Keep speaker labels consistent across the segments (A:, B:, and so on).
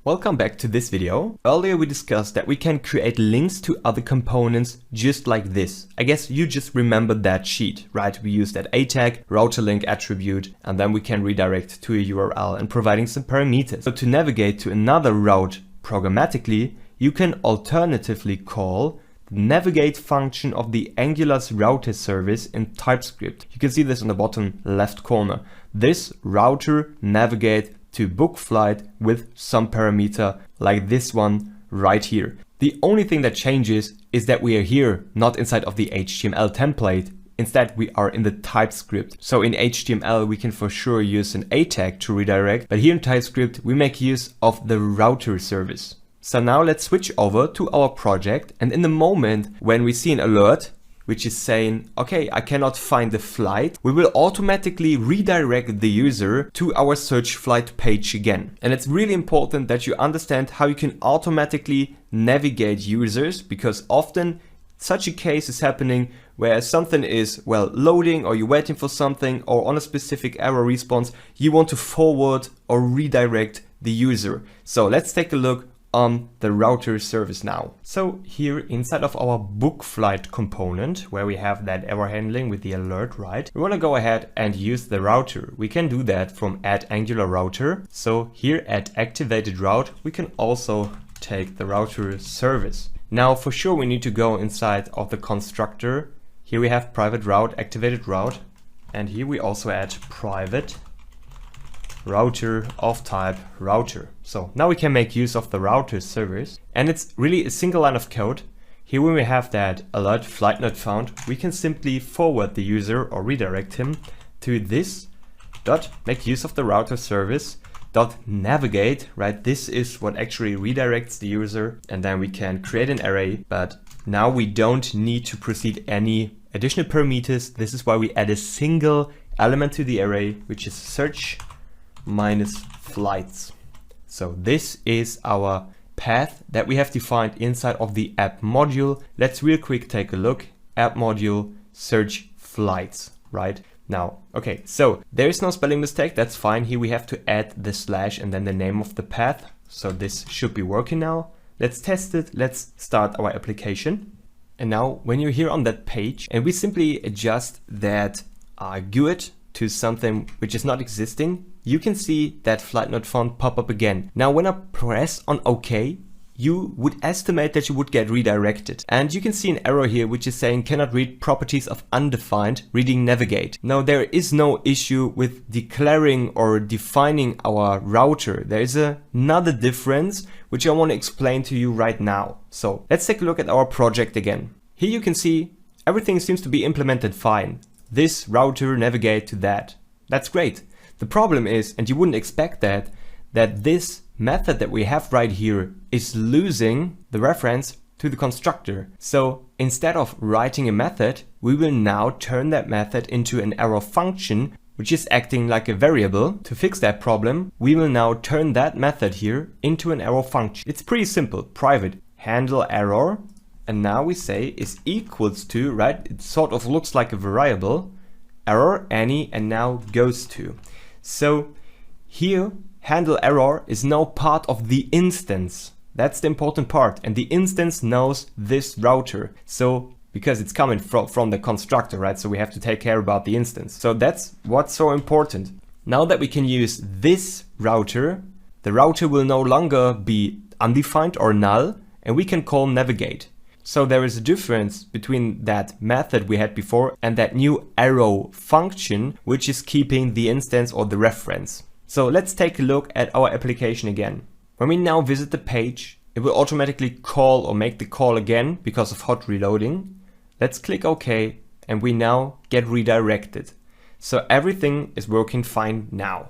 A: Welcome back to this video. Earlier we discussed that we can create links to other components just like this. I guess you just remembered that sheet, right? We use that a tag, router link attribute, and then we can redirect to a URL and providing some parameters. So to navigate to another route programmatically, you can alternatively call the navigate function of the Angular's router service in TypeScript. You can see this on the bottom left corner. This router navigate to book flight with some parameter like this one right here. The only thing that changes is that we are here, not inside of the HTML template. Instead, we are in the TypeScript. So in HTML, we can for sure use an a tag to redirect, but here in TypeScript, we make use of the router service. So now let's switch over to our project, and in the moment when we see an alert, which is saying, okay, I cannot find the flight, we will automatically redirect the user to our search flight page again. And it's really important that you understand how you can automatically navigate users, because often such a case is happening where something is, well, loading, or you're waiting for something, or on a specific error response, you want to forward or redirect the user. So let's take a look on the router service now. So here inside of our book flight component, where we have that error handling with the alert, right? We want to go ahead and use the router. We can do that from add Angular router. So here at activated route, we can also take the router service. Now for sure we need to go inside of the constructor. Here we have private route, activated route, and here we also add private router of type router. So now we can make use of the router service, and it's really a single line of code. Here when we have that alert flight not found, we can simply forward the user or redirect him to this dot make use of the router service dot navigate, right? This is what actually redirects the user, and then we can create an array, but now we don't need to proceed any additional parameters. This is why we add a single element to the array, which is search minus flights. So this is our path that we have defined inside of the app module. Let's real quick take a look. App module search flights, right? Now, okay, so there is no spelling mistake. That's fine. Here we have to add the slash and then the name of the path. So this should be working now. Let's test it. Let's start our application. And now when you're here on that page and we simply adjust that GUID to something which is not existing, you can see that flight not found pop up again. Now when I press on OK, you would estimate that you would get redirected. And you can see an error here which is saying cannot read properties of undefined, reading navigate. Now there is no issue with declaring or defining our router. There is another difference which I want to explain to you right now. So let's take a look at our project again. Here you can see everything seems to be implemented fine. This router navigate to that. That's great. The problem is, and you wouldn't expect that this method that we have right here is losing the reference to the constructor. So instead of writing a method, we will now turn that method into an arrow function, which is acting like a variable. To fix that problem, we will now turn that method here into an arrow function. It's pretty simple. Private handle error, and now we say is equals to, right? It sort of looks like a variable, error any, and now goes to. So here handle error is now part of the instance. That's the important part, and the instance knows this router. So because it's coming from the constructor, right? So we have to take care about the instance. So that's what's so important. Now that we can use this router, the router will no longer be undefined or null, and we can call navigate. So there is a difference between that method we had before and that new arrow function, which is keeping the instance or the reference. So let's take a look at our application again. When we now visit the page, it will automatically call or make the call again because of hot reloading. Let's click OK, and we now get redirected. So everything is working fine now.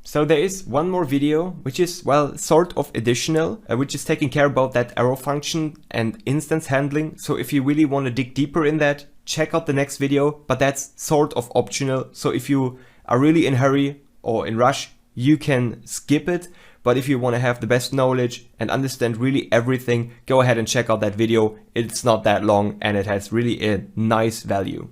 A: So there is one more video, which is, well, sort of additional, which is taking care about that arrow function and instance handling. So if you really want to dig deeper in that, check out the next video, but that's sort of optional. So if you are really in a hurry or in rush, you can skip it. But if you want to have the best knowledge and understand really everything, go ahead and check out that video. It's not that long and it has really a nice value.